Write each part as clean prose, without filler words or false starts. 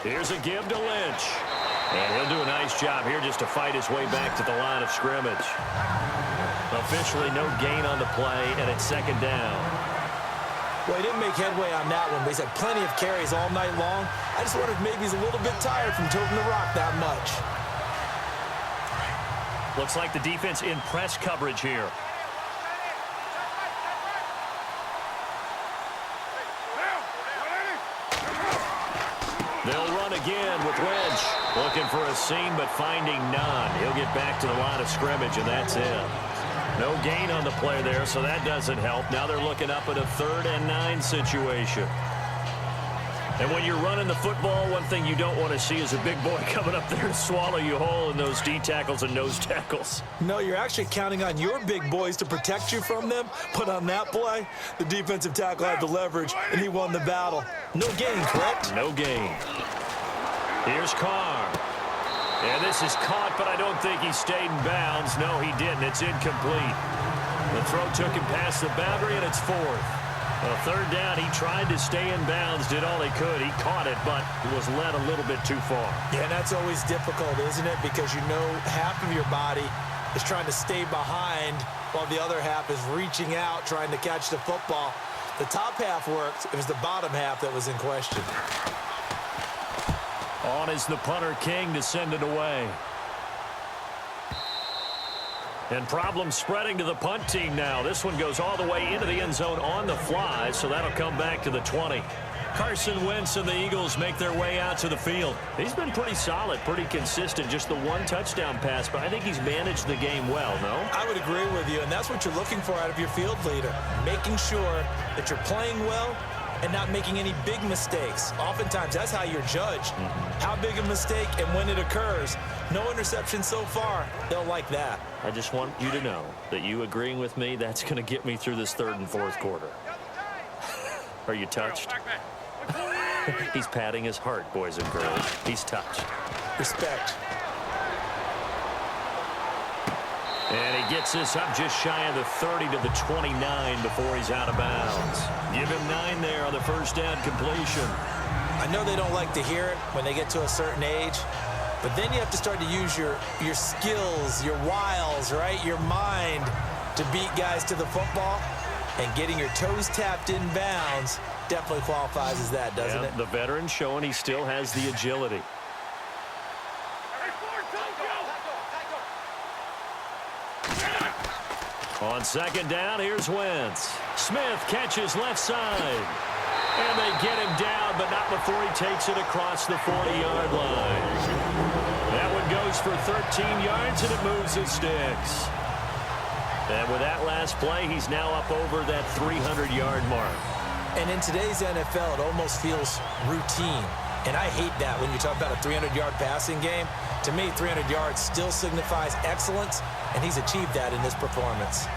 Here's a give to Lynch. And he'll do a nice job here just to fight his way back to the line of scrimmage. Officially no gain on the play, and it's second down. Well, he didn't make headway on that one, but he's had plenty of carries all night long. I just wonder if maybe he's a little bit tired from toting the rock that much. Looks like the defense in press coverage here. They'll run again with Lynch. Looking for a seam, but finding none. He'll get back to the line of scrimmage, and that's it. No gain on the play there, so that doesn't help. Now they're looking up at a 3rd and 9 situation. And when you're running the football, one thing you don't want to see is a big boy coming up there to swallow you whole in those D tackles and nose tackles. No, you're actually counting on your big boys to protect you from them. But on that play, the defensive tackle had the leverage, and he won the battle. No gain, correct? No gain. Here's Carr. And this is caught, but I don't think he stayed in bounds. No, he didn't. It's incomplete. The throw took him past the boundary, and it's 4th. Well, 3rd down, he tried to stay in bounds, did all he could. He caught it, but was led a little bit too far. Yeah, and that's always difficult, isn't it? Because you know half of your body is trying to stay behind while the other half is reaching out, trying to catch the football. The top half worked. It was the bottom half that was in question. On is the punter King to send it away. And problems spreading to the punt team now. This one goes all the way into the end zone on the fly, so that'll come back to the 20. Carson Wentz and the Eagles make their way out to the field. He's been pretty solid, pretty consistent, just the 1 touchdown pass, but I think he's managed the game well, no? I would agree with you, and that's what you're looking for out of your field leader, making sure that you're playing well and not making any big mistakes. Oftentimes, that's how you're judged. How big a mistake and when it occurs. No interception so far. They'll like that. I just want you to know that you agreeing with me, that's going to get me through this 3rd and 4th quarter. Are you touched? He's patting his heart, boys and girls. He's touched. Respect. And he gets this up just shy of the 30 to the 29 before he's out of bounds. Give him 9 there on the 1st down completion. I know they don't like to hear it when they get to a certain age, but then you have to start to use your skills, your wiles, right? Your mind to beat guys to the football. And getting your toes tapped in bounds definitely qualifies as that, doesn't it? The veteran showing he still has the agility. On 2nd down, here's Wentz. Smith catches left side. And they get him down, but not before he takes it across the 40-yard line. That one goes for 13 yards, and it moves the sticks. And with that last play, he's now up over that 300-yard mark. And in today's NFL, it almost feels routine. And I hate that when you talk about a 300-yard passing game. To me, 300 yards still signifies excellence, and he's achieved that in this performance.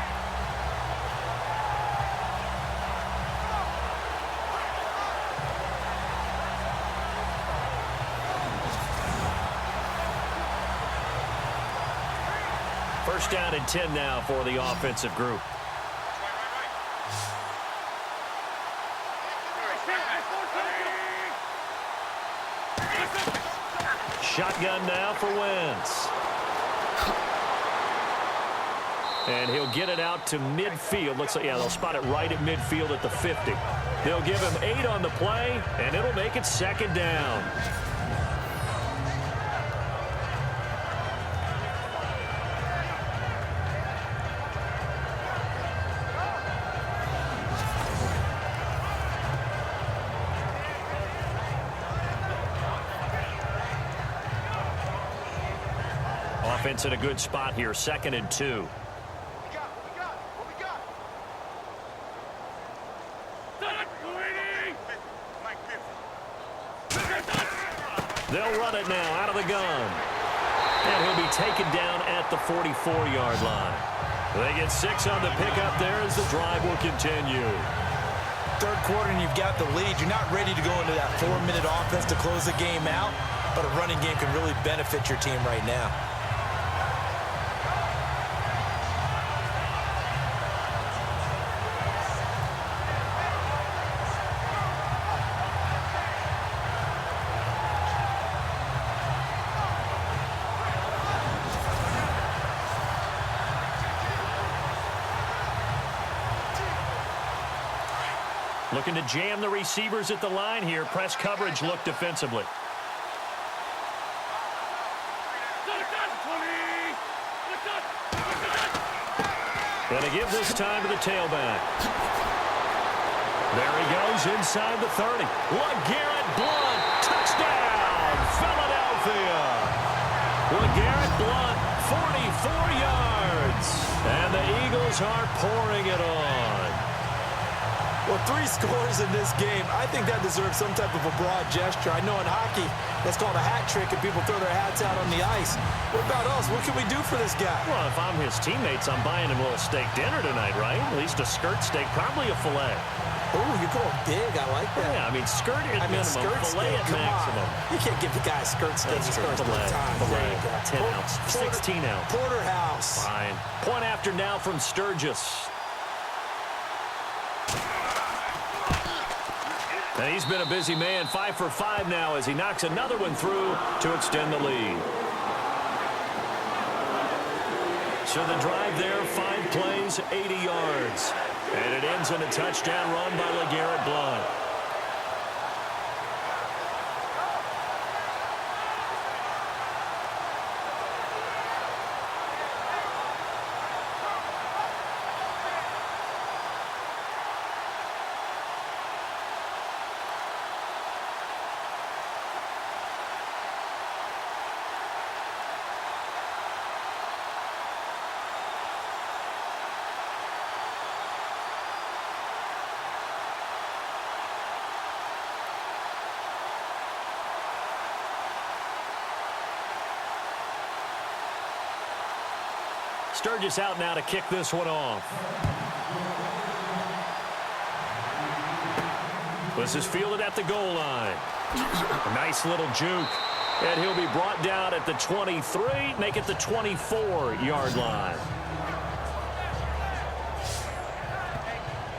First down and 10 now for the offensive group. Shotgun now for Wentz. And he'll get it out to midfield. Looks like, yeah, they'll spot it right at midfield at the 50. They'll give him 8 on the play, and it'll make it 2nd down. Offense in a good spot here, 2nd and 2. They'll run it now out of the gun. And he'll be taken down at the 44-yard line. They get 6 on the pickup there as the drive will continue. 3rd quarter and you've got the lead. You're not ready to go into that 4-minute offense to close the game out, but a running game can really benefit your team right now. Looking to jam the receivers at the line here. Press coverage look defensively. Gonna give this time to the tailback. There he goes inside the 30. LeGarrette Blount, touchdown, Philadelphia. LeGarrette Blount, 44 yards. And the Eagles are pouring it on. Well, 3 scores in this game. I think that deserves some type of a broad gesture. I know in hockey, that's called a hat trick, and people throw their hats out on the ice. What about us? What can we do for this guy? Well, if I'm his teammates, I'm buying him a little steak dinner tonight, right? At least a skirt steak, probably a filet. Oh, you're going big. I like that. Yeah, I mean, skirt at minimum, filet at maximum. You can't give the guy a skirt steak. He scores filet, 10 ounce, 16 ounce. Porterhouse. Fine. Point after now from Sturgis. And he's been a busy man, 5 for 5 now as he knocks another one through to extend the lead. So the drive there, 5 plays, 80 yards. And it ends in a touchdown run by LeGarrette Blount. Sturgis out now to kick this one off. This is fielded at the goal line. A nice little juke. And he'll be brought down at the 23, make it the 24-yard line.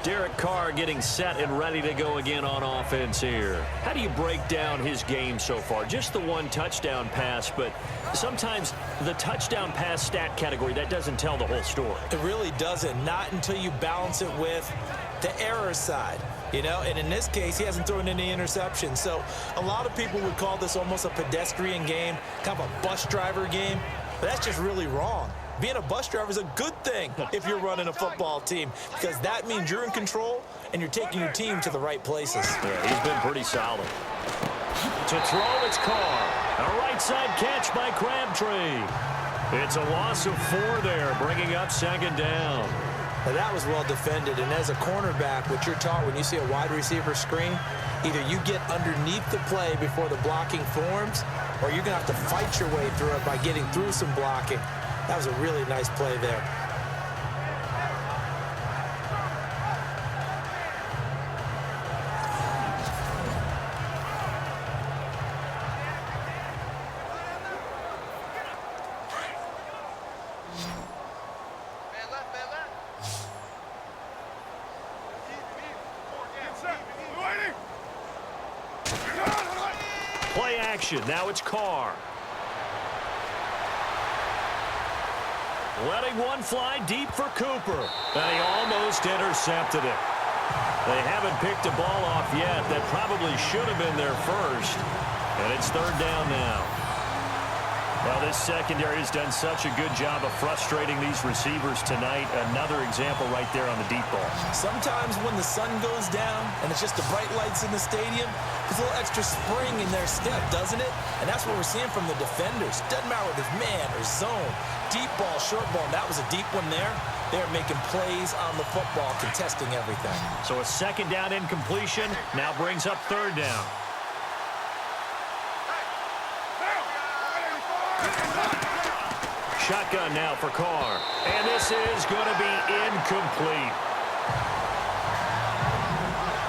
Derek Carr getting set and ready to go again on offense here. How do you break down his game so far? Just the 1 touchdown pass, but sometimes the touchdown pass stat category, that doesn't tell the whole story. It really doesn't. Not until you balance it with the error side. You know, and in this case, he hasn't thrown any interceptions. So a lot of people would call this almost a pedestrian game, kind of a bus driver game. But that's just really wrong. Being a bus driver is a good thing if you're running a football team, because that means you're in control and you're taking your team to the right places. Yeah, he's been pretty solid. To throw, it's Carr. A right side catch by Crabtree. It's a loss of 4 there, bringing up 2nd down. Now that was well defended, and as a cornerback, what you're taught when you see a wide receiver screen, either you get underneath the play before the blocking forms, or you're going to have to fight your way through it by getting through some blocking. That was a really nice play there. Play action. Now it's Carr. Letting one fly deep for Cooper. And he almost intercepted it. They haven't picked a ball off yet. That probably should have been their first. And it's 3rd down now. Well, this secondary has done such a good job of frustrating these receivers tonight. Another example right there on the deep ball. Sometimes when the sun goes down and it's just the bright lights in the stadium, there's a little extra spring in their step, doesn't it? And that's what we're seeing from the defenders. Doesn't matter if it's man or zone, deep ball, short ball. That was a deep one there. They're making plays on the football, contesting everything. So a 2nd down incompletion now brings up 3rd down. Shotgun now for Carr. And this is going to be incomplete.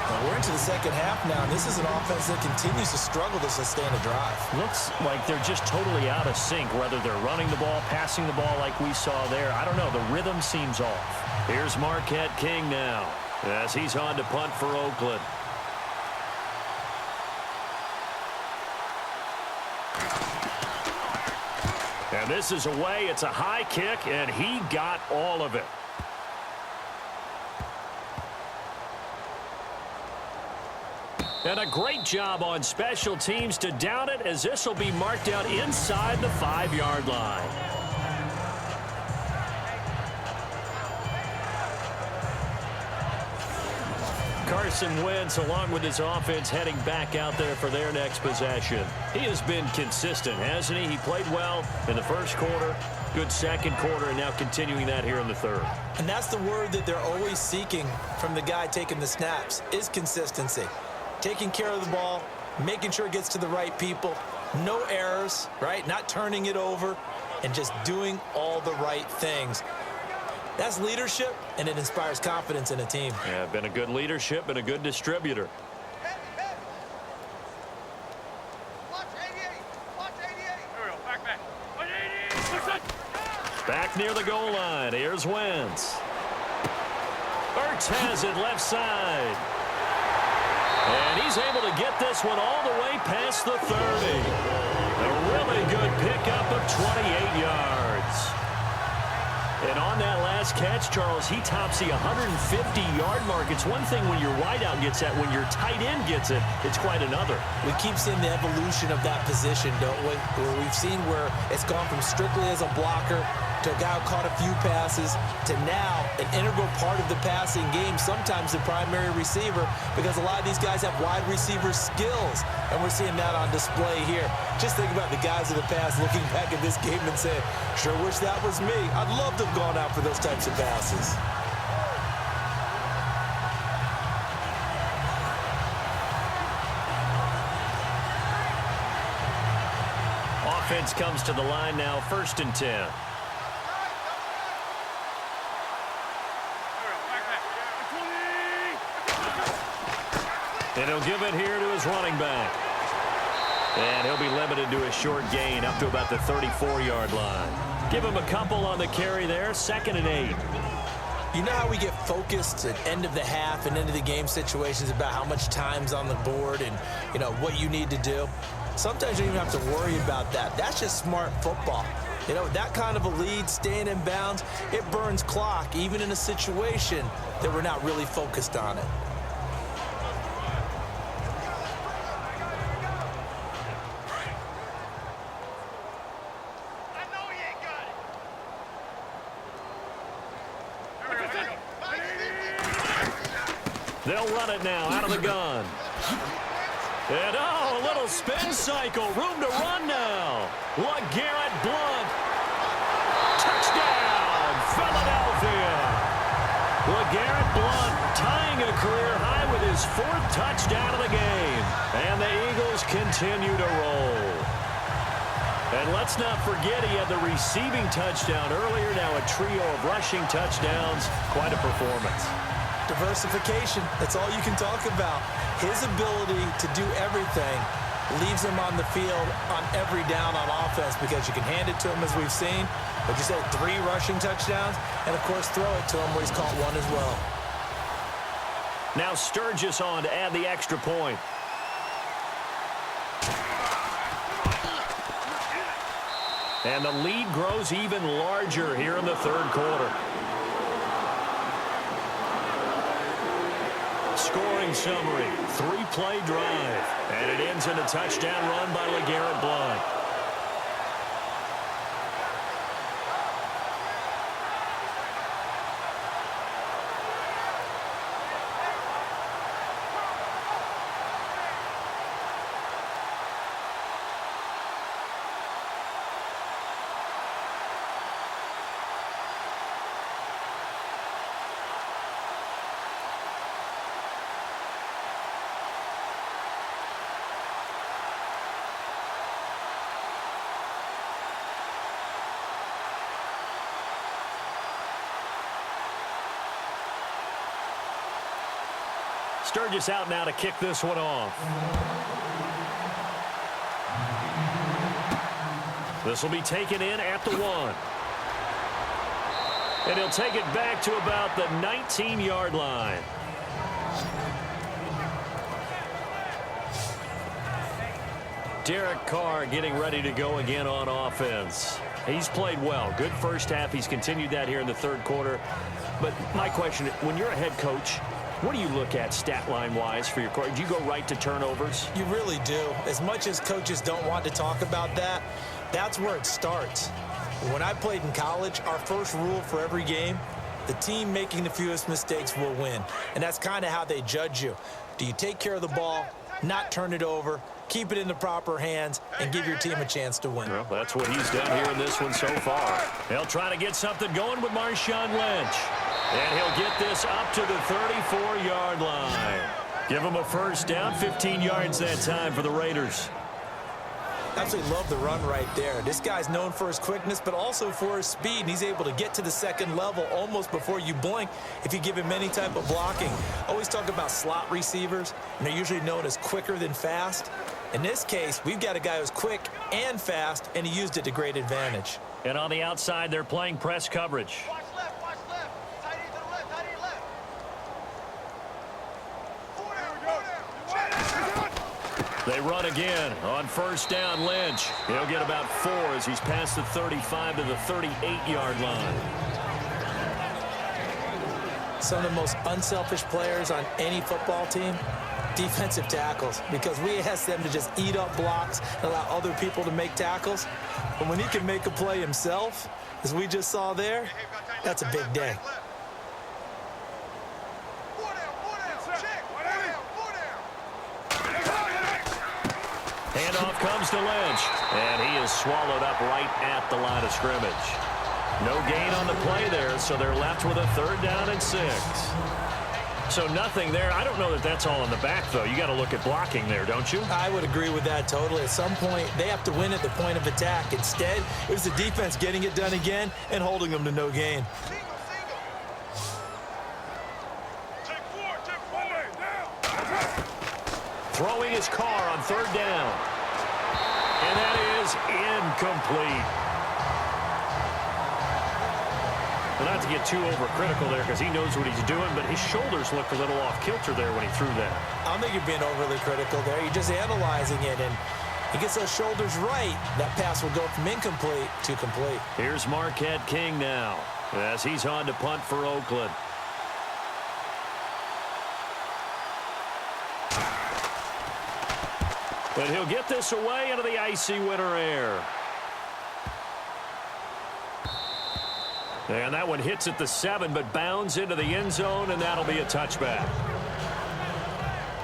Well, we're into the 2nd half now, and this is an offense that continues to struggle to sustain a drive. Looks like they're just totally out of sync, whether they're running the ball, passing the ball like we saw there. I don't know. The rhythm seems off. Here's Marquette King now as he's on to punt for Oakland. And this is away. It's a high kick, and he got all of it. And a great job on special teams to down it, as this will be marked out inside the 5-yard line. Carson Wentz, along with his offense, heading back out there for their next possession. He has been consistent, hasn't he? He played well in the first quarter, good second quarter, and now continuing that here in the third. And that's the word that they're always seeking from the guy taking the snaps, is consistency. Taking care of the ball, making sure it gets to the right people, no errors, right? Not turning it over, and just doing all the right things. That's leadership, and it inspires confidence in a team. Yeah, been a good leadership and a good distributor. Back near the goal line. Here's Wentz. Ertz has it left side. And he's able to get this one all the way past the 30. A really good pickup of 28 yards. And on that last catch, Charles, he tops the 150-yard mark. It's one thing when your wideout gets that. When your tight end gets it, it's quite another. We keep seeing the evolution of that position, don't we? Where we've seen where it's gone from strictly as a blocker to a guy who caught a few passes to now an integral part of the passing game, sometimes the primary receiver, because a lot of these guys have wide receiver skills, and we're seeing that on display here. Just think about the guys of the past looking back at this game and saying, sure wish that was me. I'd love to have gone out for those types of passes. Offense comes to the line now, 1st and 10. And he'll give it here to his running back. And he'll be limited to a short gain up to about the 34-yard line. Give him a couple on the carry there, 2nd and 8. You know how we get focused at end of the half and into the game situations about how much time's on the board and, you know, what you need to do? Sometimes you don't even have to worry about that. That's just smart football. You know, that kind of a lead, staying in bounds, it burns clock, even in a situation that we're not really focused on it. They'll run it now out of the gun. And, oh, a little spin cycle. Room to run now. LeGarrette Blount. Touchdown, Philadelphia. LeGarrette Blount tying a career high with his 4th touchdown of the game. And the Eagles continue to roll. And let's not forget he had the receiving touchdown earlier. Now a trio of rushing touchdowns. Quite a performance. Diversification, that's all you can talk about. His ability to do everything leaves him on the field on every down on offense because you can hand it to him as we've seen. But you said 3 rushing touchdowns, and of course throw it to him where he's caught 1 as well. Now Sturgis on to add the extra point. And the lead grows even larger here in the 3rd quarter. Scoring summary, 3-play drive. And it ends in a touchdown run by LeGarrette Blount. Sturgis out now to kick this one off. This will be taken in at the 1. And he'll take it back to about the 19-yard line. Derek Carr getting ready to go again on offense. He's played well. Good first half. He's continued that here in the 3rd quarter. But my question, when you're a head coach, what do you look at stat line-wise for your coach? Do you go right to turnovers? You really do. As much as coaches don't want to talk about that, that's where it starts. When I played in college, our first rule for every game, the team making the fewest mistakes will win. And that's kind of how they judge you. Do you take care of the ball, not turn it over, keep it in the proper hands, and give your team a chance to win? Well, that's what he's done here in this one so far. He'll try to get something going with Marshawn Lynch. And he'll get this up to the 34-yard line. Give him a first down, 15 yards that time for the Raiders. Absolutely love the run right there. This guy's known for his quickness, but also for his speed. And he's able to get to the second level almost before you blink if you give him any type of blocking. Always talk about slot receivers, and they're usually known as quicker than fast. In this case, we've got a guy who's quick and fast, and he used it to great advantage. And on the outside, they're playing press coverage. Watch left, watch left. Tight end to the left, tight end left. They run again on first down. Lynch. He'll get about 4 as he's past the 35 to the 38-yard line. Some of the most unselfish players on any football team, defensive tackles, because we ask them to just eat up blocks and allow other people to make tackles. But when he can make a play himself, as we just saw there, that's a big day. Handoff comes to Lynch, and he is swallowed up right at the line of scrimmage. No gain on the play there, so they're left with a 3rd down and 6. So nothing there. I don't know that that's all in the back, though. You got to look at blocking there, don't you? I would agree with that totally. At some point, they have to win at the point of attack. Instead, it was the defense getting it done again and holding them to no gain. Throwing his car on 3rd down. And that is incomplete. Well, not to get too overcritical there because he knows what he's doing, but his shoulders looked a little off kilter there when he threw that. I don't think you're being overly critical there. You're just analyzing it, and he gets those shoulders right. That pass will go from incomplete to complete. Here's Marquette King now as he's on to punt for Oakland. But he'll get this away into the icy winter air. And that one hits at the 7, but bounds into the end zone, and that'll be a touchback.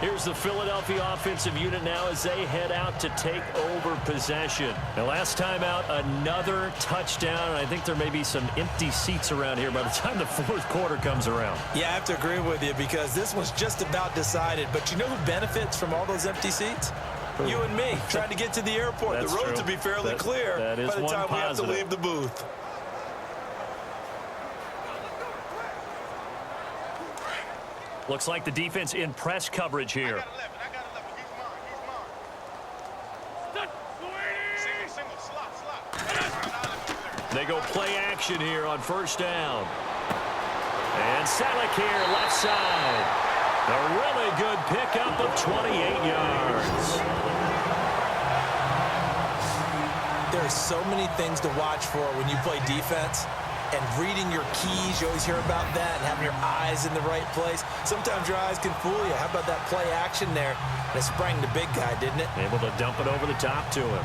Here's the Philadelphia offensive unit now as they head out to take over possession. And last time out, another touchdown. And I think there may be some empty seats around here by the time the 4th quarter comes around. Yeah, I have to agree with you because this one's just about decided. But you know who benefits from all those empty seats? You and me, trying to get to the airport. That's the roads true. will be fairly clear that is by the one time we have to positive. leave the booth. Looks like the defense in press coverage here. I got 11. He's mine. Single, slot. They go play action here on first down. And Selleck here, left side. A really good pickup of 28 yards. There are so many things to watch for when you play defense. And reading your keys, you always hear about that, and having your eyes in the right place. Sometimes your eyes can fool you. How about that play action there? And it sprang the big guy, didn't it? Able to dump it over the top to him.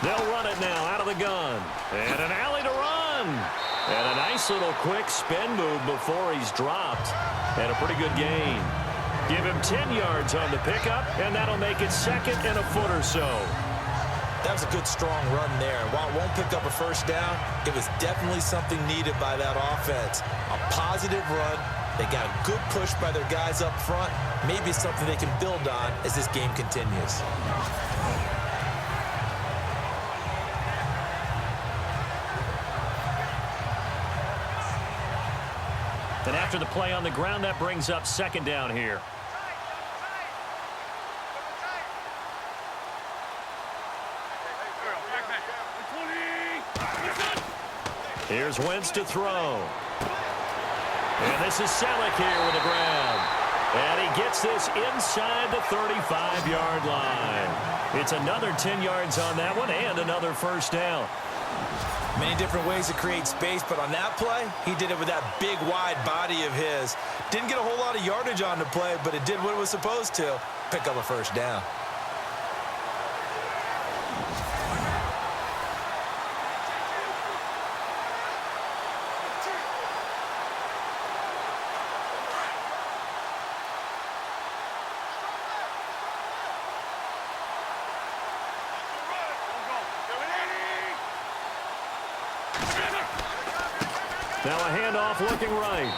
They'll run it now out of the gun. And an alley to run. And a nice little quick spin move before he's dropped. And a pretty good gain. Give him 10 yards on the pickup, and that'll make it 2nd and a foot or so. That was a good, strong run there. While it won't pick up a first down, it was definitely something needed by that offense. A positive run. They got a good push by their guys up front. Maybe something they can build on as this game continues. And after the play on the ground, that brings up 2nd down here. Here's Wentz to throw. And this is Selleck here with the grab. And he gets this inside the 35-yard line. It's another 10 yards on that one and another first down. Many different ways to create space, but on that play, he did it with that big, wide body of his. Didn't get a whole lot of yardage on the play, but it did what it was supposed to. Pick up a first down. Now a handoff looking right.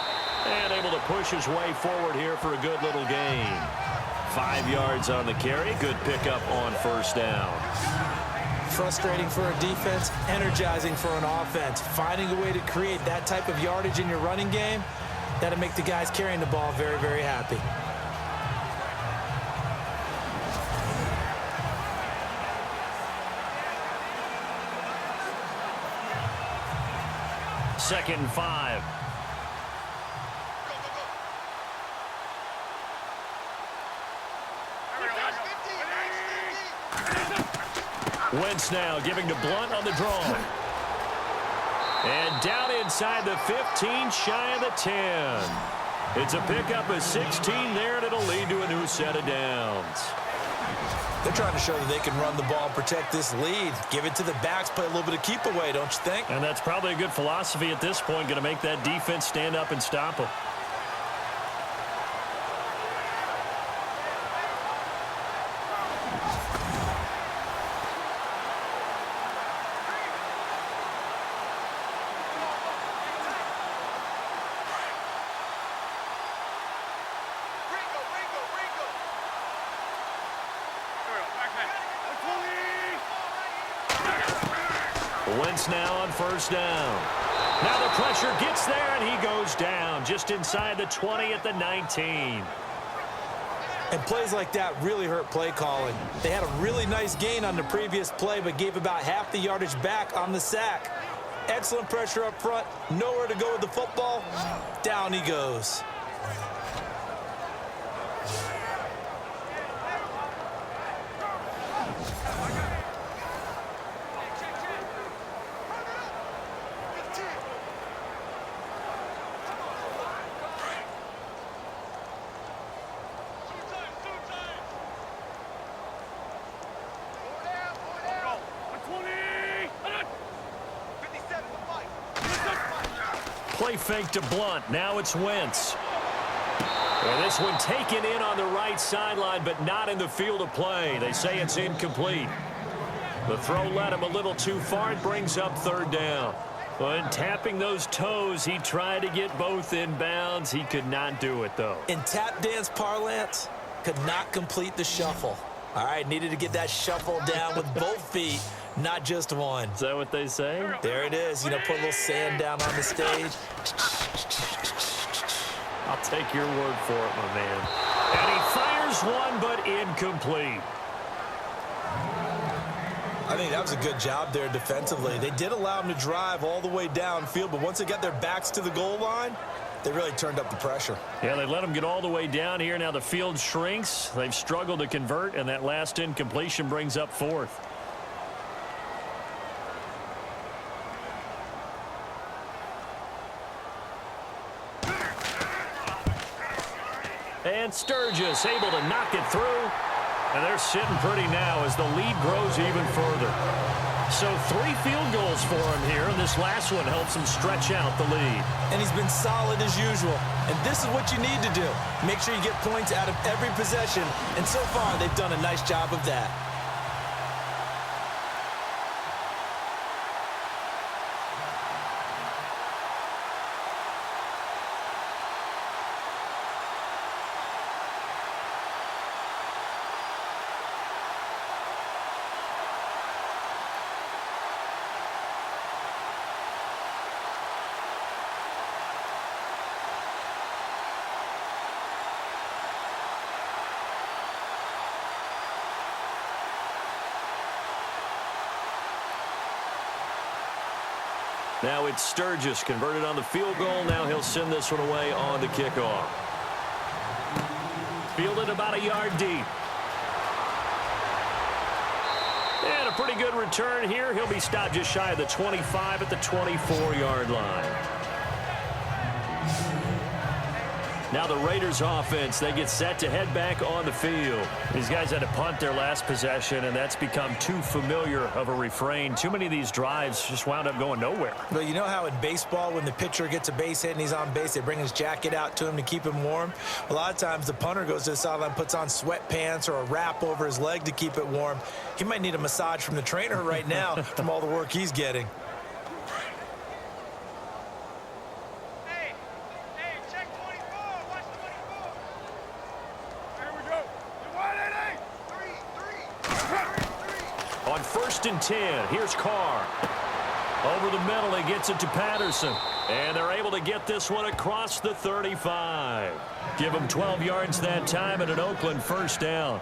And able to push his way forward here for a good little gain. 5 yards on the carry. Good pickup on first down. Frustrating for a defense, energizing for an offense. Finding a way to create that type of yardage in your running game, that'll make the guys carrying the ball very, very happy. Second and 5. Wentz now giving to Blunt on the draw. And down inside the 15, shy of the 10. It's a pickup of 16 there, and it'll lead to a new set of downs. They're trying to show that they can run the ball and protect this lead. Give it to the backs, play a little bit of keep away, don't you think? And that's probably a good philosophy at this point, going to make that defense stand up and stop them. Wentz now on first down. Now the pressure gets there, and he goes down just inside the 20 at the 19. And plays like that really hurt play calling. They had a really nice gain on the previous play, but gave about half the yardage back on the sack. Excellent pressure up front. Nowhere to go with the football. Down he goes. Play fake to Blunt. Now it's Wentz. And this one taken in on the right sideline, but not in the field of play. They say it's incomplete. The throw led him a little too far. It brings up third down. When tapping those toes, he tried to get both in bounds. He could not do it, though. In tap dance parlance, could not complete the shuffle. All right, needed to get that shuffle down with both feet, not just one. Is that what they say? There it is. You know, put a little sand down on the stage. I'll take your word for it, my man. And he fires one, but incomplete. I think that was a good job there defensively. They did allow him to drive all the way downfield, but once they got their backs to the goal line, they really turned up the pressure. Yeah, they let him get all the way down here. Now the field shrinks. They've struggled to convert, and that last incompletion brings up fourth. And Sturgis able to knock it through. And they're sitting pretty now as the lead grows even further. So 3 field goals for him here, and this last one helps him stretch out the lead. And he's been solid as usual. And this is what you need to do. Make sure you get points out of every possession. And so far, they've done a nice job of that. Now it's Sturgis converted on the field goal. Now he'll send this one away on the kickoff. Fielded about a yard deep. And a pretty good return here. He'll be stopped just shy of the 25 at the 24-yard line. Now the Raiders offense, they get set to head back on the field. These guys had to punt their last possession, and that's become too familiar of a refrain. Too many of these drives just wound up going nowhere. Well, you know how in baseball when the pitcher gets a base hit and he's on base, they bring his jacket out to him to keep him warm? A lot of times the punter goes to the sideline, puts on sweatpants or a wrap over his leg to keep it warm. He might need a massage from the trainer right now from all the work he's getting. On 1st and 10, here's Carr. Over the middle, he gets it to Patterson. And they're able to get this one across the 35. Give him 12 yards that time and an Oakland first down.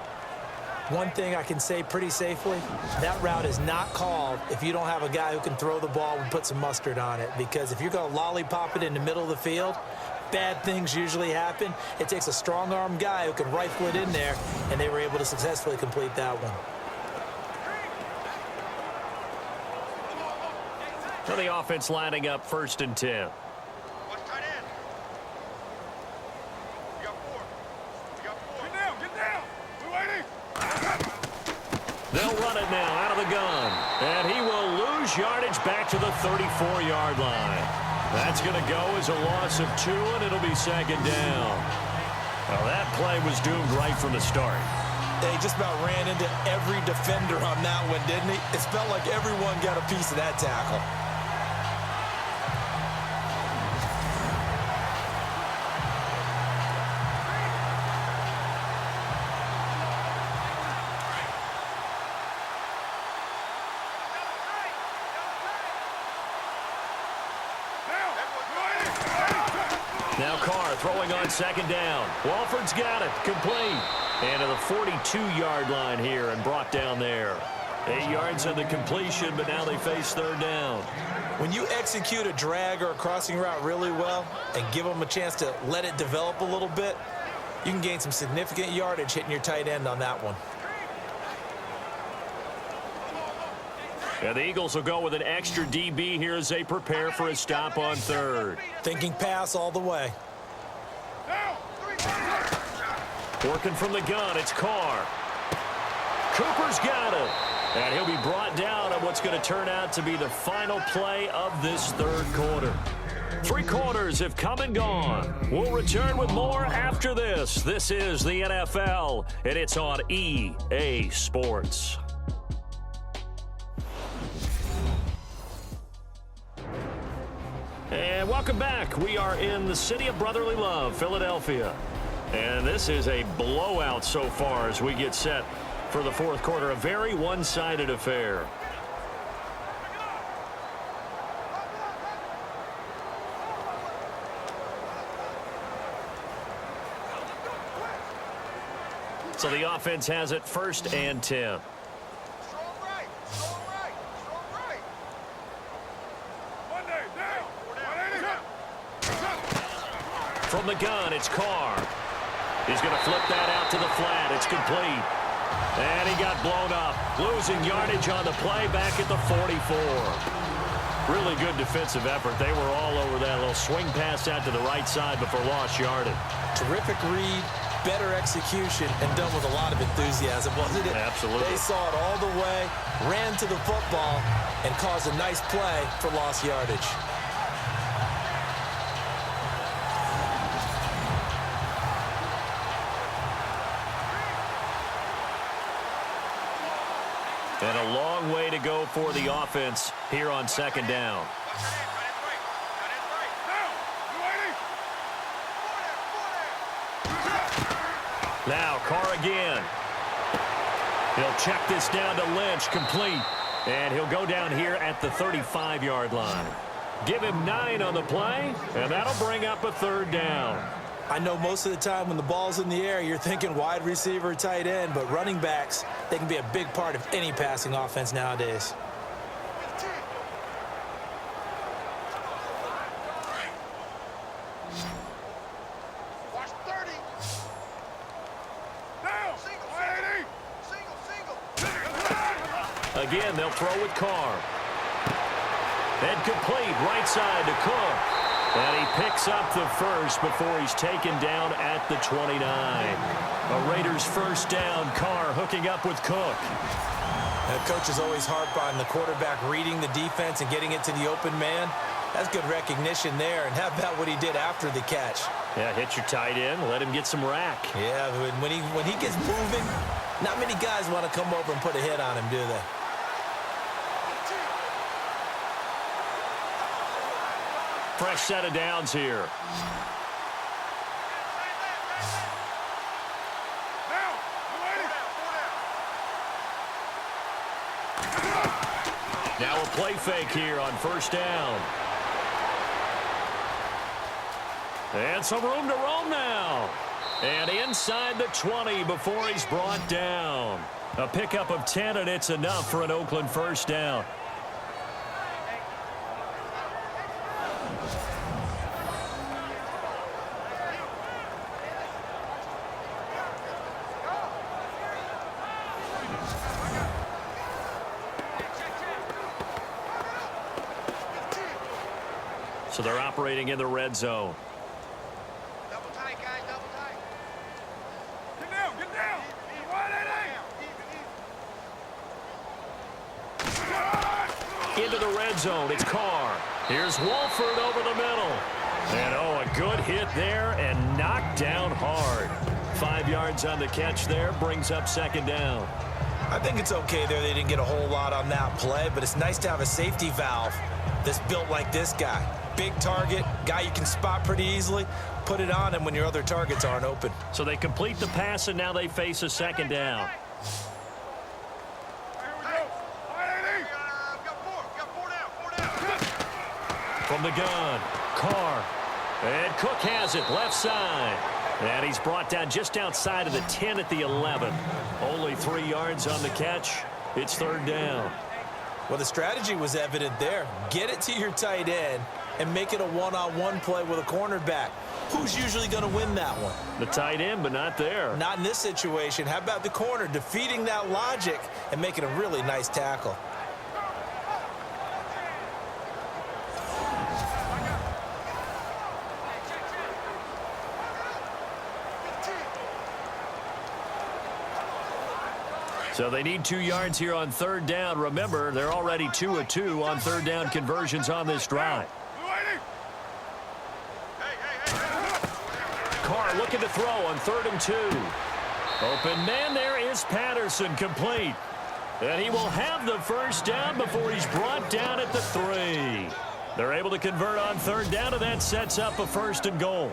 One thing I can say pretty safely, that route is not called if you don't have a guy who can throw the ball and put some mustard on it. Because if you're going to lollipop it in the middle of the field, bad things usually happen. It takes a strong-arm guy who can rifle it in there, and they were able to successfully complete that one. So the offense lining up 1st and 10. Watch tight end. You got 4. You got 4. Get down. We're waiting. They'll run it now out of the gun. And he will lose yardage back to the 34-yard line. That's going to go as a loss of 2, and it'll be 2nd down. Well, that play was doomed right from the start. They just about ran into every defender on that one, didn't he? It felt like everyone got a piece of that tackle. Now Carr throwing on 2nd down. Walford's got it. Complete. And to the 42-yard line here and brought down there. 8 yards on the completion, but now they face 3rd down. When you execute a drag or a crossing route really well and give them a chance to let it develop a little bit, you can gain some significant yardage hitting your tight end on that one. And the Eagles will go with an extra DB here as they prepare for a stop on 3rd. Thinking pass all the way. Working from the gun, it's Carr. Cooper's got it. And he'll be brought down on what's going to turn out to be the final play of this 3rd quarter. 3 quarters have come and gone. We'll return with more after this. This is the NFL, and it's on EA Sports. And welcome back. We are in the city of brotherly love, Philadelphia. And this is a blowout so far as we get set for the 4th quarter. A very one-sided affair. So the offense has it 1st and 10. From the gun, it's Carr. He's going to flip that out to the flat. It's complete. And he got blown up. Losing yardage on the play back at the 44. Really good defensive effort. They were all over that little swing pass out to the right side before lost yardage. Terrific read, better execution, and done with a lot of enthusiasm, wasn't it? Absolutely. They saw it all the way, ran to the football, and caused a nice play for lost yardage. And a long way to go for the offense here on 2nd down. Now Carr again. He'll check this down to Lynch, complete. And he'll go down here at the 35-yard line. Give him 9 on the play, and that'll bring up a 3rd down. I know most of the time when the ball's in the air, you're thinking wide receiver, tight end, but running backs, they can be a big part of any passing offense nowadays. Again, they'll throw with Carr. And complete, right side to Cook. And he picks up the first before he's taken down at the 29. A Raiders first down. Carr hooking up with Cook. Coaches always harp on the quarterback reading the defense and getting it to the open man. That's good recognition there. And how about what he did after the catch? Yeah, hit your tight end, let him get some rack. Yeah, when he gets moving, not many guys want to come over and put a hit on him, do they? Fresh set of downs here. Now a play fake here on first down. And some room to roam now. And inside the 20 before he's brought down. A pickup of 10, and it's enough for an Oakland first down. So they're operating in the red zone. Double tight, guys, double tight. Get down, get down. Into the red zone, it's Carr. Here's Wolford over the middle. And a good hit there and knocked down hard. 5 yards on the catch there, brings up second down. I think it's okay there. They didn't get a whole lot on that play, but it's nice to have a safety valve that's built like this guy. Big target, guy you can spot pretty easily. Put it on him when your other targets aren't open. So they complete the pass, and now they face a second down. From the gun, Carr. And Cook has it, left side. And he's brought down just outside of the 10 at the 11. Only 3 yards on the catch. It's third down. Well, the strategy was evident there. Get it to your tight end and make it a one-on-one play with a cornerback. Who's usually going to win that one? The tight end, but not there. Not in this situation. How about the corner defeating that logic and making a really nice tackle? So they need 2 yards here on third down. Remember, they're already 2 of 2 on third down conversions on this drive. Carr looking to throw on 3rd and 2. Open man there is Patterson, complete. And he will have the first down before he's brought down at the 3. They're able to convert on third down, and that sets up a 1st and goal.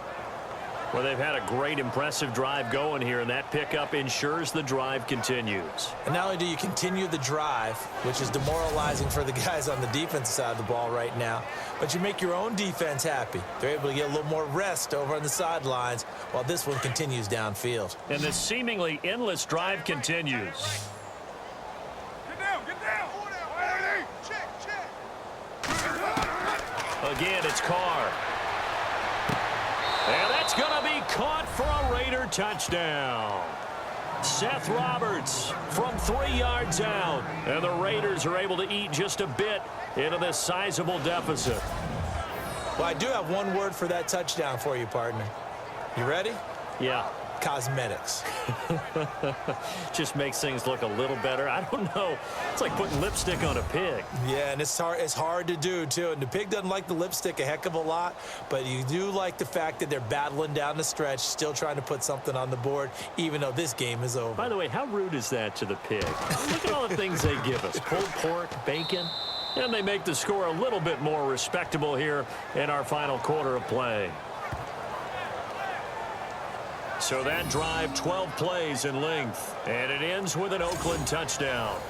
Well, they've had a great, impressive drive going here, and that pickup ensures the drive continues. And not only do you continue the drive, which is demoralizing for the guys on the defensive side of the ball right now, but you make your own defense happy. They're able to get a little more rest over on the sidelines while this one continues downfield. And this seemingly endless drive continues. Get down. Check. Again, it's Carr. And that's going to be caught for a Raider touchdown. Seth Roberts from 3 yards out. And the Raiders are able to eat just a bit into this sizable deficit. Well, I do have one word for that touchdown for you, partner. You ready? Yeah. Cosmetics. Just makes things look a little better. I don't know. It's like putting lipstick on a pig. Yeah, and it's hard to do, too. And the pig doesn't like the lipstick a heck of a lot, but you do like the fact that they're battling down the stretch, still trying to put something on the board, even though this game is over. By the way, how rude is that to the pig? Look at all the things they give us. Pulled pork, bacon. And they make the score a little bit more respectable here in our final quarter of play. So that drive, 12 plays in length, and it ends with an Oakland touchdown.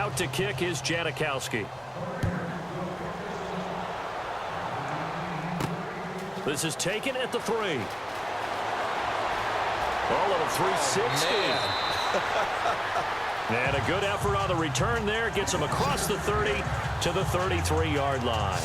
Out to kick is Janikowski. This is taken at the 3. A little 360. And a good effort on the return there. Gets him across the 30 to the 33-yard line.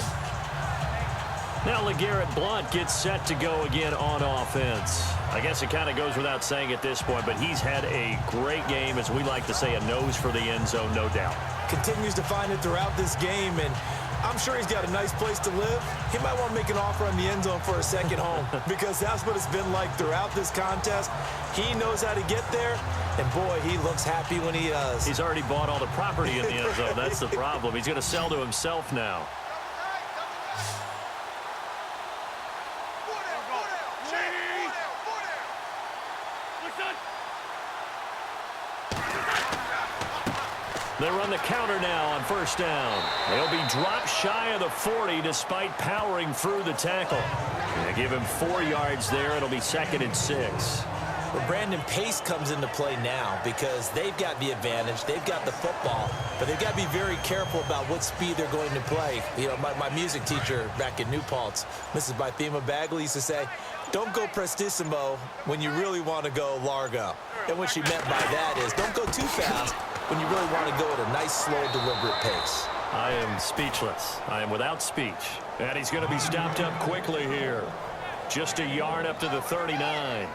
Now LeGarrette Blount gets set to go again on offense. I guess it kind of goes without saying at this point, but he's had a great game, as we like to say, a nose for the end zone, no doubt. Continues to find it throughout this game, and I'm sure he's got a nice place to live. He might want to make an offer on the end zone for a second home because that's what it's been like throughout this contest. He knows how to get there, and boy, he looks happy when he does. He's already bought all the property in the end zone. That's the problem. He's going to sell to himself now. They run the counter now on first down. They'll be dropped shy of the 40 despite powering through the tackle. They give him 4 yards there. It'll be 2nd and 6. Well, Brandon, pace comes into play now because they've got the advantage. They've got the football, but they've got to be very careful about what speed they're going to play. You know, my music teacher back in New Paltz, Mrs. Bythema Bagley, used to say, don't go prestissimo when you really want to go largo. And what she meant by that is don't go too fast when you really want to go at a nice, slow, deliberate pace. I am speechless. I am without speech. And he's going to be stopped up quickly here. Just a yard up to the 39.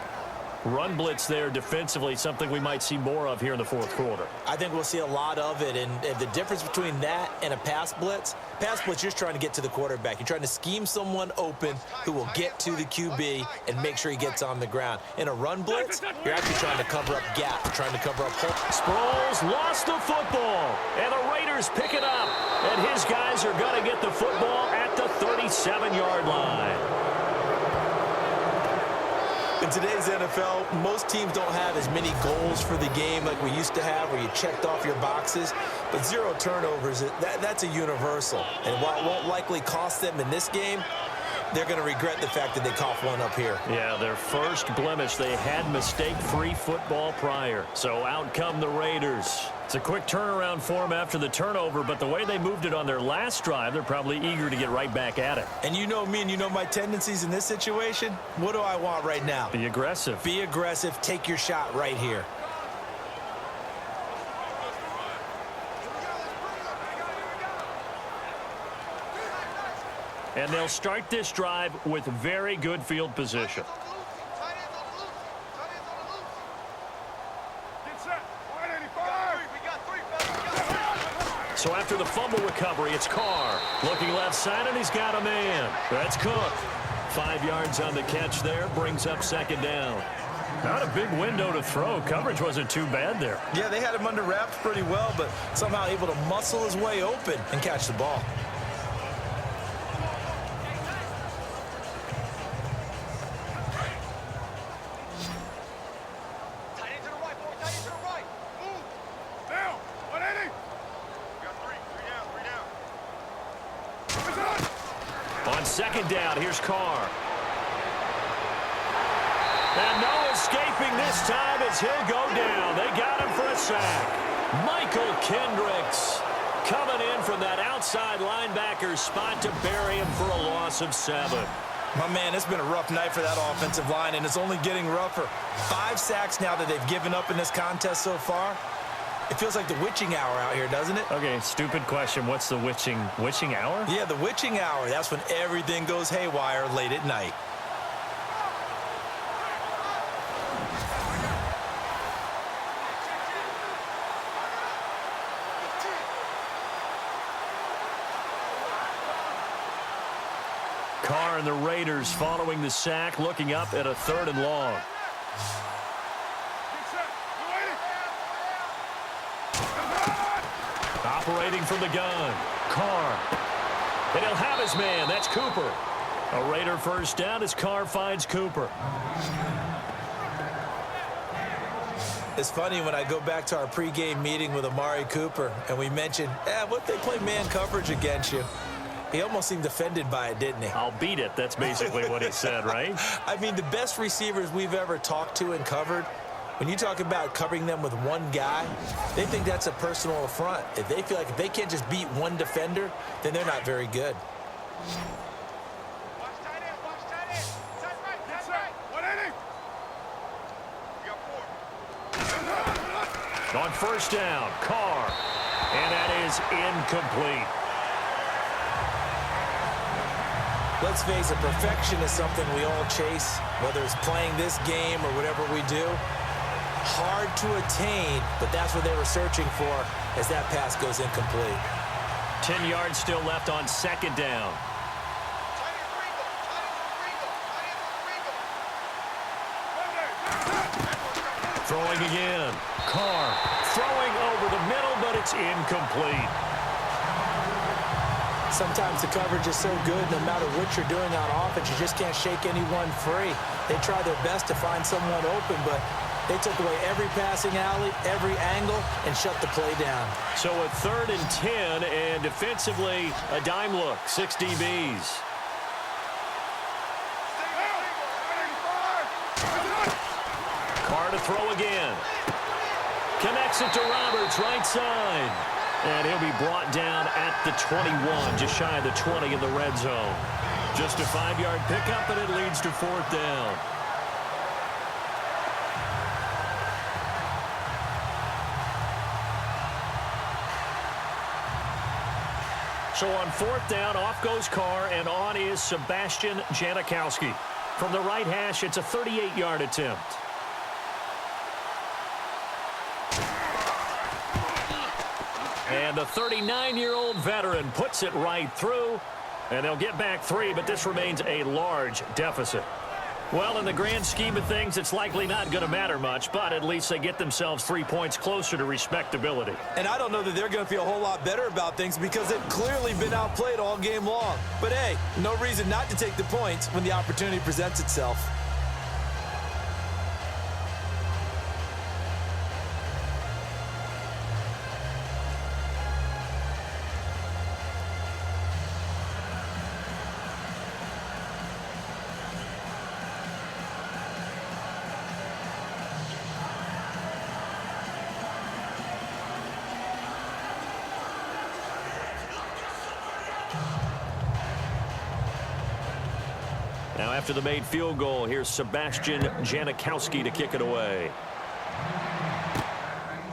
Run blitz there defensively, something we might see more of here in the fourth quarter. I think we'll see a lot of it, and the difference between that and a pass blitz, you're just trying to get to the quarterback. You're trying to scheme someone open who will get to the QB and make sure he gets on the ground. In a run blitz, you're actually trying to cover up gaps, trying to cover up holes. Sproles lost the football, and the Raiders pick it up, and his guys are going to get the football at the 37-yard line. In today's NFL, most teams don't have as many goals for the game like we used to have where you checked off your boxes. But 0 turnovers, that's a universal. And while it won't likely cost them in this game, they're going to regret the fact that they coughed one up here. Yeah, their first blemish. They had mistake-free football prior. So out come the Raiders. It's a quick turnaround for them after the turnover, but the way they moved it on their last drive, they're probably eager to get right back at it. And you know me and you know my tendencies in this situation. What do I want right now? Be aggressive. Be aggressive. Take your shot right here. And they'll start this drive with very good field position. So after the fumble recovery, it's Carr. Looking left side, and he's got a man. That's Cook. 5 yards on the catch there. Brings up 2nd down. Not a big window to throw. Coverage wasn't too bad there. Yeah, they had him under wraps pretty well, but somehow able to muscle his way open and catch the ball. On 2nd down, here's Carr. And no escaping this time as he'll go down. They got him for a sack. Michael Kendricks coming in from that outside linebacker spot to bury him for a loss of 7. My man, it's been a rough night for that offensive line, and it's only getting rougher. 5 sacks now that they've given up in this contest so far. It feels like the witching hour out here, doesn't it? Okay, stupid question. What's the witching hour? Yeah, the witching hour. That's when everything goes haywire late at night. Carr and the Raiders following the sack, looking up at a 3rd and long. Operating from the gun, Carr. And he'll have his man. That's Cooper. A Raider first down as Carr finds Cooper. It's funny when I go back to our pregame meeting with Amari Cooper and we mentioned, what if they play man coverage against you? He almost seemed offended by it, didn't he? I'll beat it. That's basically what he said, right? I mean, the best receivers we've ever talked to and covered When you talk about covering them with one guy, they think that's a personal affront. If they feel like if they can't just beat one defender, then they're not very good. Watch tight end, watch tight end. Tight right, tight right. What inning? You got 4. On first down, Carr. And that is incomplete. Let's face it, perfection is something we all chase, whether it's playing this game or whatever we do. Hard to attain, but that's what they were searching for as that pass goes incomplete. 10 yards still left on second down. Throwing again. Carr throwing over the middle, but it's incomplete. Sometimes the coverage is so good, no matter what you're doing on offense, you just can't shake anyone free. They try their best to find someone open, but they took away every passing alley, every angle, and shut the play down. So a 3rd and 10, and defensively, a dime look, 6 DBs. Carr to throw again. Connects it to Roberts, right side. And he'll be brought down at the 21, just shy of the 20 in the red zone. Just a 5-yard pickup, and it leads to 4th down. So on 4th down, off goes Carr, and on is Sebastian Janikowski. From the right hash, it's a 38-yard attempt. And the 39-year-old veteran puts it right through, and they'll get back 3, but this remains a large deficit. Well, in the grand scheme of things, it's likely not going to matter much, but at least they get themselves 3 points closer to respectability. And I don't know that they're going to feel a whole lot better about things because they've clearly been outplayed all game long. But, hey, no reason not to take the points when the opportunity presents itself. Now after the made field goal, here's Sebastian Janikowski to kick it away.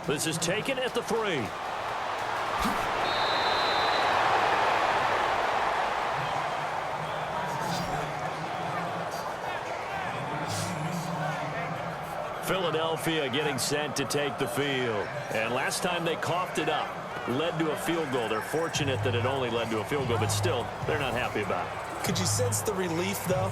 This is taken at the 3. Philadelphia getting set to take the field. And last time they coughed it up, led to a field goal. They're fortunate that it only led to a field goal, but still, they're not happy about it. Could you sense the relief, though,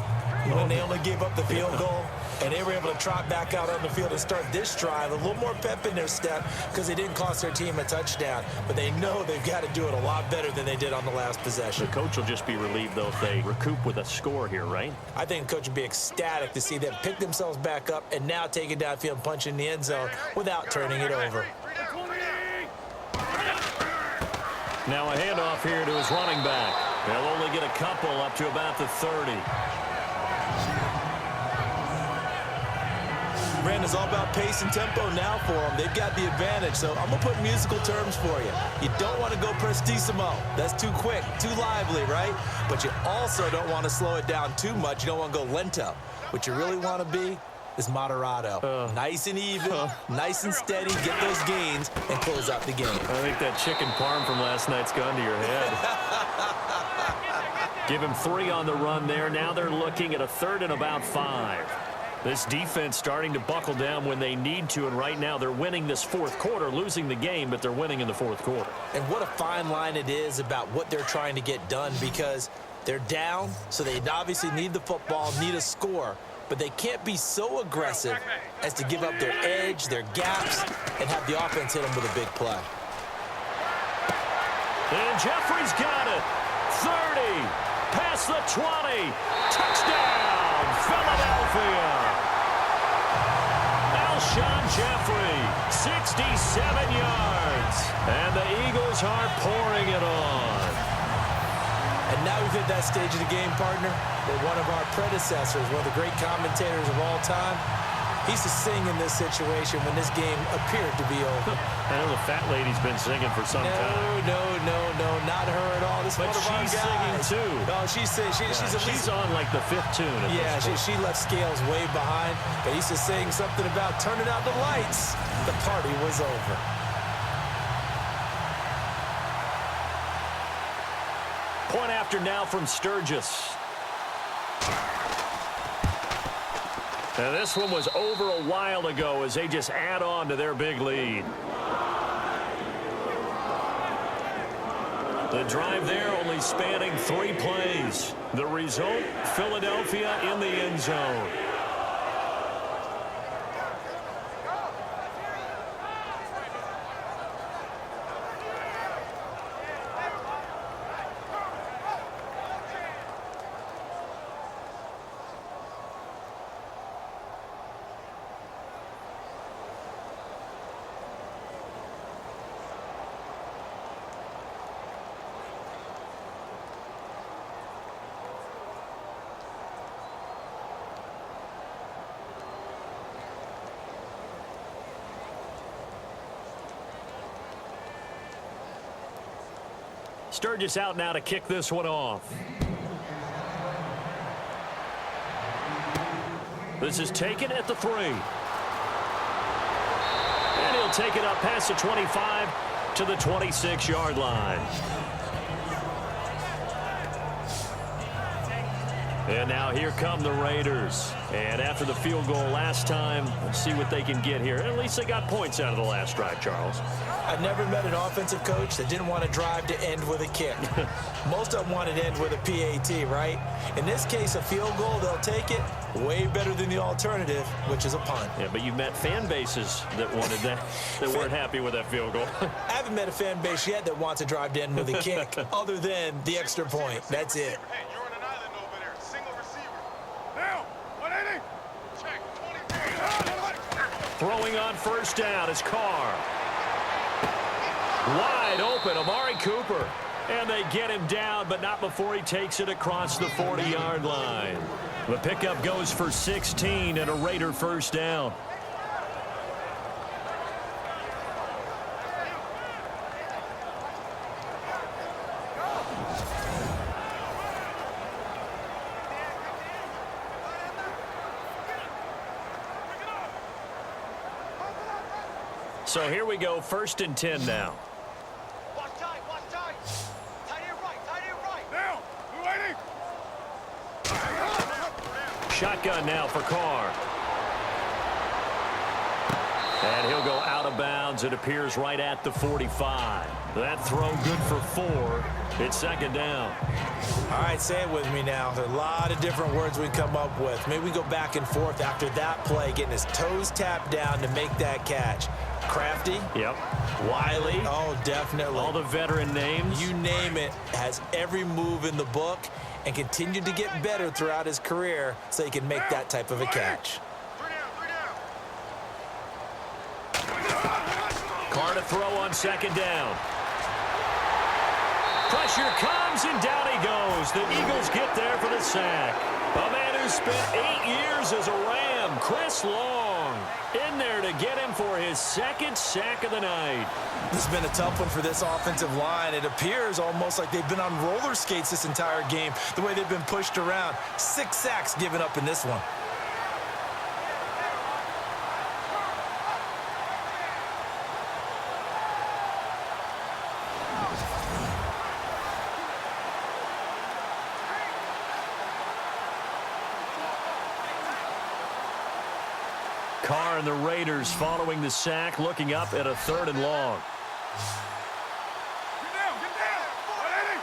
when they only gave up the field goal and they were able to trot back out on the field and start this drive? A little more pep in their step because they didn't cost their team a touchdown, but they know they've got to do it a lot better than they did on the last possession. The coach will just be relieved, though, if they recoup with a score here, right? I think the coach would be ecstatic to see them pick themselves back up and now take it downfield and punch in the end zone without turning it over. Now a handoff here to his running back. They'll only get a couple up to about the 30. Brandon's all about pace and tempo now for them. They've got the advantage, so I'm going to put musical terms for you. You don't want to go prestissimo. That's too quick, too lively, right? But you also don't want to slow it down too much. You don't want to go lento. What you really want to be is moderato. Nice and even, nice and steady, get those gains, and close out the game. I think that chicken parm from last night's gone to your head. Give him 3 on the run there. Now they're looking at a 3rd and about 5. This defense starting to buckle down when they need to, and right now they're winning this 4th quarter, losing the game, but they're winning in the 4th quarter. And what a fine line it is about what they're trying to get done, because they're down, so they obviously need the football, need a score, but they can't be so aggressive as to give up their edge, their gaps, and have the offense hit them with a big play. And Jeffrey's got it. 30, past the 20, touchdown, Philadelphia. Alshon Jeffrey, 67 yards, and the Eagles are pouring it on. And now we've hit that stage of the game, partner, where one of our predecessors, one of the great commentators of all time, He's to sing in this situation when this game appeared to be over. I know the fat lady's been singing for some time. No, not her at all. This is But one of our she's guys. singing, too. No, she's at least She's on like the 5th tune. At yeah, this point. she left Scales way behind, but he's just saying something about turning out the lights. The party was over. Point after now from Sturgis. Now this one was over a while ago as they just add on to their big lead. The drive there only spanning 3 plays. The result, Philadelphia in the end zone. Sturgis out now to kick this one off. This is taken at the 3. And he'll take it up past the 25 to the 26-yard line. And now here come the Raiders. And after the field goal last time, let's see what they can get here. At least they got points out of the last drive, Charles. I've never met an offensive coach that didn't want to drive to end with a kick. Most of them wanted to end with a PAT, right? In this case, a field goal, they'll take it. Way better than the alternative, which is a punt. Yeah, but you've met fan bases that wanted that, that weren't happy with that field goal. I haven't met a fan base yet that wants to drive to end with a kick, other than the extra point. That's it. Hey, you're on an island over there. Single receiver. Now, 180. Check, 23. Throwing on first down is Carr. Wide open, Amari Cooper. And they get him down, but not before he takes it across the 40-yard line. The pickup goes for 16 and a Raider first down. So here we go, 1st and 10 now. Watch tight, watch tight. Tight end right. Now, 280. Shotgun now for Carr. And he'll go out of bounds. It appears right at the 45. That throw good for 4. It's 2nd down. All right, say it with me now. There are a lot of different words we come up with. Maybe we go back and forth after that play, getting his toes tapped down to make that catch. Crafty. Yep. Wiley. Oh, definitely. All the veteran names. You name it. Has every move in the book and continued to get better throughout his career so he can make that type of a catch. 3 down. Carr to throw on 2nd down. Pressure comes, and down he goes. The Eagles get there for the sack. A man who spent 8 years as a Ram, Chris Long, in there to get him for his 2nd sack of the night. This has been a tough one for this offensive line. It appears almost like they've been on roller skates this entire game, the way they've been pushed around. 6 sacks given up in this one. Carr and the Raiders following the sack, looking up at a 3rd and long. Get down. 180.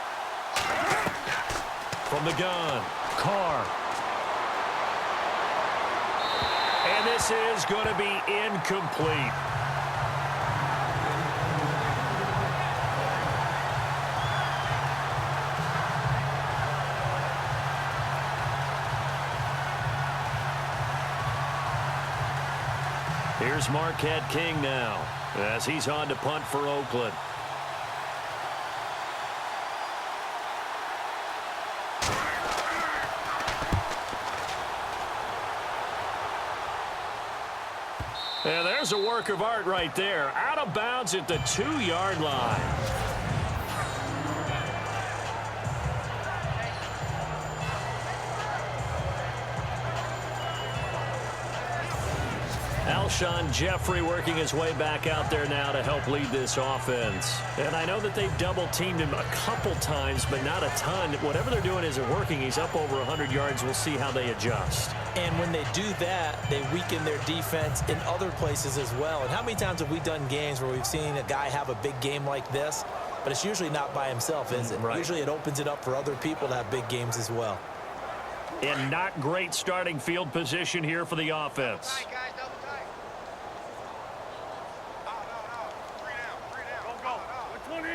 From the gun, Carr. And this is going to be incomplete. Here's Marquette King now as he's on to punt for Oakland. a work of art right there. Out of bounds at the 2-yard line. Alshon Jeffrey working his way back out there now to help lead this offense. And I know that they've double-teamed him a couple times, but not a ton. Whatever they're doing isn't working. He's up over 100 yards. We'll see how they adjust. And when they do that, they weaken their defense in other places as well. And how many times have we done games where we've seen a guy have a big game like this, but it's usually not by himself, is it? Right. Usually it opens it up for other people to have big games as well. And not great starting field position here for the offense. Tight, guys, double tight. No. 3 down. Go. 20.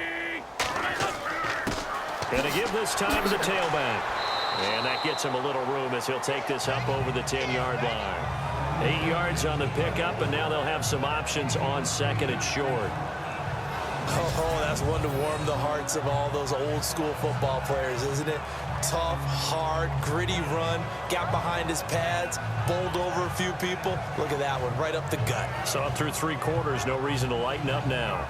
Going to give this time to the tailback. And that gets him a little room as he'll take this up over the 10-yard line. 8 yards on the pickup, and now they'll have some options on second and short. Oh, that's one to warm the hearts of all those old-school football players, isn't it? Tough, hard, gritty run, got behind his pads, bowled over a few people. Look at that one, right up the gut. Saw it through 3 quarters, no reason to lighten up now.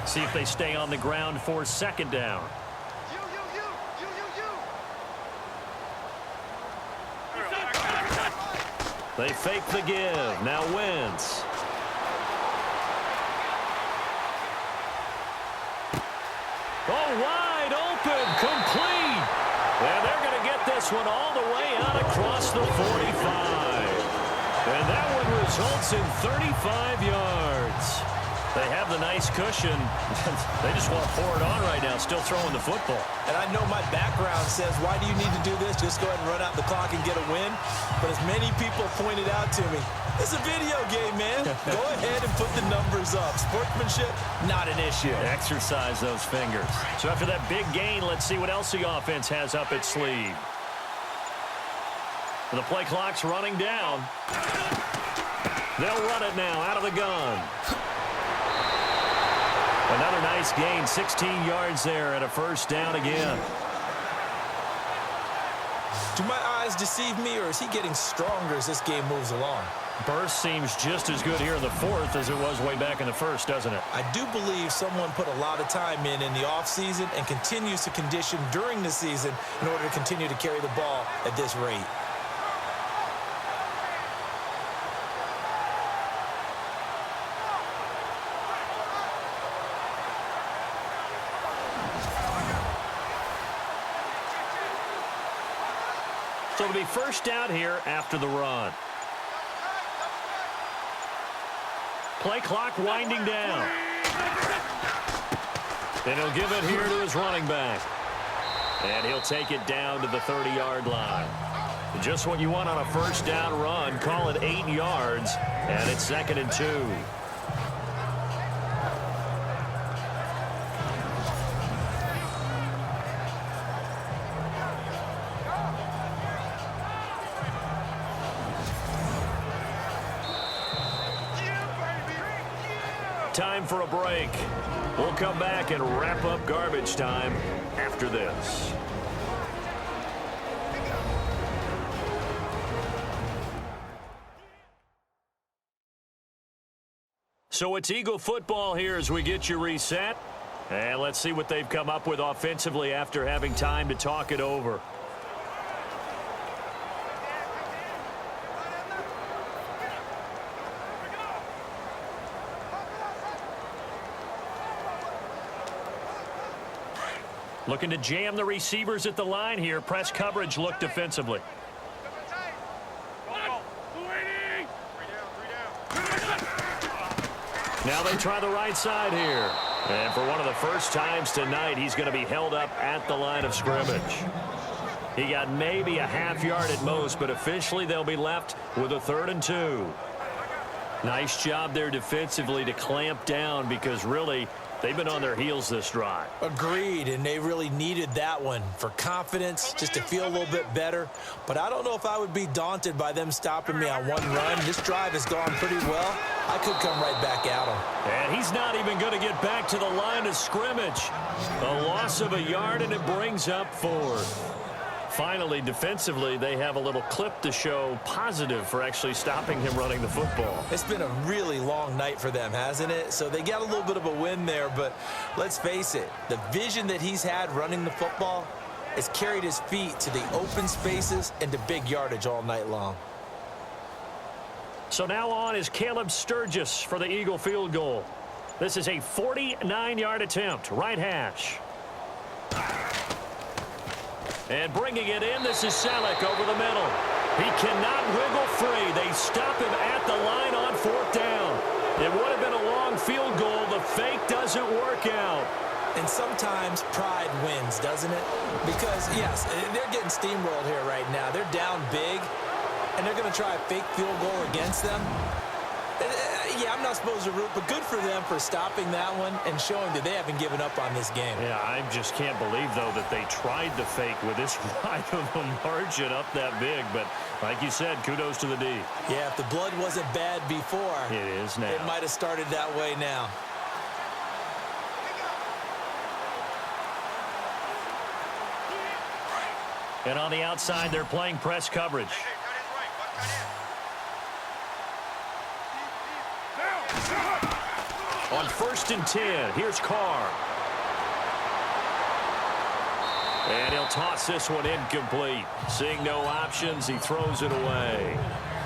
See if they stay on the ground for second down. You. They fake the give. Now Wentz. Oh, wide open. Complete. And they're going to get this one all the way out across the 45. And that one results in 35 yards. They have the nice cushion. They just want to pour it on right now, still throwing the football. And I know my background says, why do you need to do this? Just go ahead and run out the clock and get a win. But as many people pointed out to me, it's a video game, man. Go ahead and put the numbers up. Sportsmanship, not an issue. Exercise those fingers. So after that big gain, let's see what else the offense has up its sleeve. The play clock's running down. They'll run it now out of the gun. Another nice gain, 16 yards there and a first down again. Do my eyes deceive me, or is he getting stronger as this game moves along? Burst seems just as good here in the fourth as it was way back in the first, doesn't it? I do believe someone put a lot of time in the offseason and continues to condition during the season in order to continue to carry the ball at this rate. So it'll be first down here after the run. Play clock winding down. And he'll give it here to his running back. And he'll take it down to the 30-yard line. Just what you want on a first down run. Call it 8 yards. And it's 2nd and 2. Time for a break. We'll come back and wrap up garbage time after this. So it's Eagle football here as we get you reset. And let's see what they've come up with offensively after having time to talk it over. Looking to jam the receivers at the line here. Press coverage look defensively. Now they try the right side here. And for one of the first times tonight, he's going to be held up at the line of scrimmage. He got maybe a half yard at most, but officially they'll be left with a 3rd and 2. Nice job there defensively to clamp down, because really They've been on their heels this drive. Agreed, and they really needed that one for confidence, just to feel a little bit better. But I don't know if I would be daunted by them stopping me on one run. This drive has gone pretty well. I could come right back at them. And he's not even going to get back to the line of scrimmage. A loss of a yard, and it brings up fourth. Finally, defensively, they have a little clip to show positive for actually stopping him running the football. It's been a really long night for them, hasn't it? So they got a little bit of a win there, but let's face it, the vision that he's had running the football has carried his feet to the open spaces and to big yardage all night long. So now on is Caleb Sturgis for the Eagle field goal. This is a 49-yard attempt, right hash. And bringing it in, this is Selleck over the middle. He cannot wiggle free. They stop him at the line on fourth down. It would have been a long field goal. The fake doesn't work out. And sometimes pride wins, doesn't it? Because, yes, they're getting steamrolled here right now. They're down big, and they're going to try a fake field goal against them. Yeah, I'm not supposed to root, but good for them for stopping that one and showing that they haven't given up on this game. Yeah, I just can't believe, though, that they tried the fake with this wide of a margin up that big. But like you said, kudos to the D. Yeah, if the blood wasn't bad before, it is now. It might have started that way now. And on the outside, they're playing press coverage. On 1st and 10, here's Carr. And he'll toss this one incomplete. Seeing no options, he throws it away.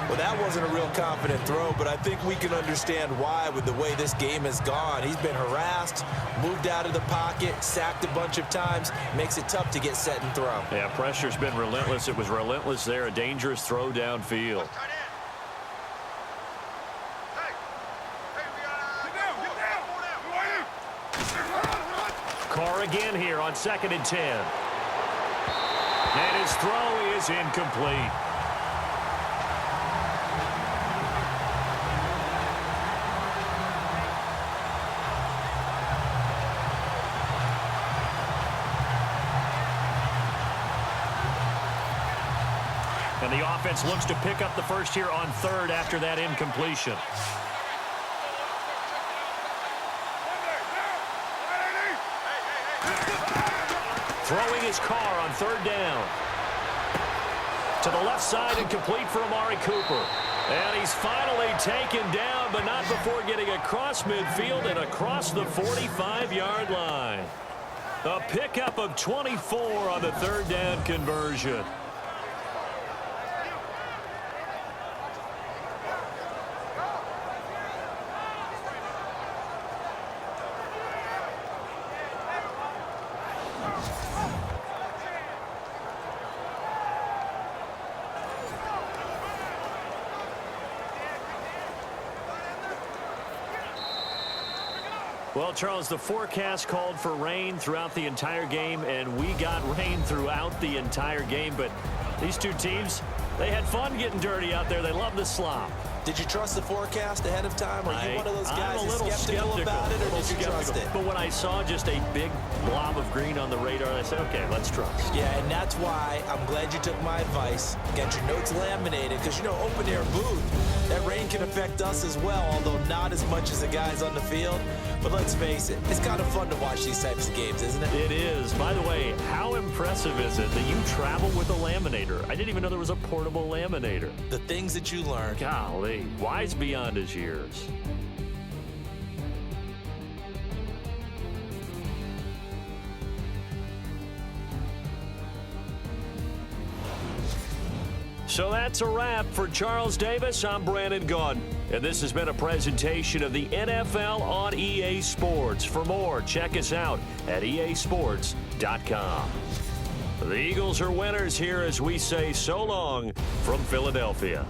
Well, that wasn't a real confident throw, but I think we can understand why with the way this game has gone. He's been harassed, moved out of the pocket, sacked a bunch of times. Makes it tough to get set and throw. Yeah, pressure's been relentless. It was relentless there. A dangerous throw downfield. Carr again here on 2nd and 10. And his throw is incomplete. And the offense looks to pick up the first here on 3rd after that incompletion. Throwing his Carr on 3rd down. To the left side and complete for Amari Cooper. And he's finally taken down, but not before getting across midfield and across the 45-yard line. A pickup of 24 on the 3rd down conversion. Well, Charles, the forecast called for rain throughout the entire game, and we got rain throughout the entire game. But these two teams, they had fun getting dirty out there. They love the slop. Did you trust the forecast ahead of time? Are you one of those guys I'm a little skeptical about it, or did you trust it? But when I saw just a big blob of green on the radar, I said, okay, let's trust. Yeah, and that's why I'm glad you took my advice. Get your notes laminated, because, you know, open-air booth, that rain can affect us as well, although not as much as the guys on the field. But let's face it, it's kind of fun to watch these types of games, isn't it? It is. By the way, how impressive is it that you travel with a laminator? I didn't even know there was a portable laminator. The things that you learn. Golly, wise beyond his years. So that's a wrap for Charles Davis. I'm Brandon Gaudin, and this has been a presentation of the NFL on EA Sports. For more, check us out at easports.com. The Eagles are winners here as we say so long from Philadelphia.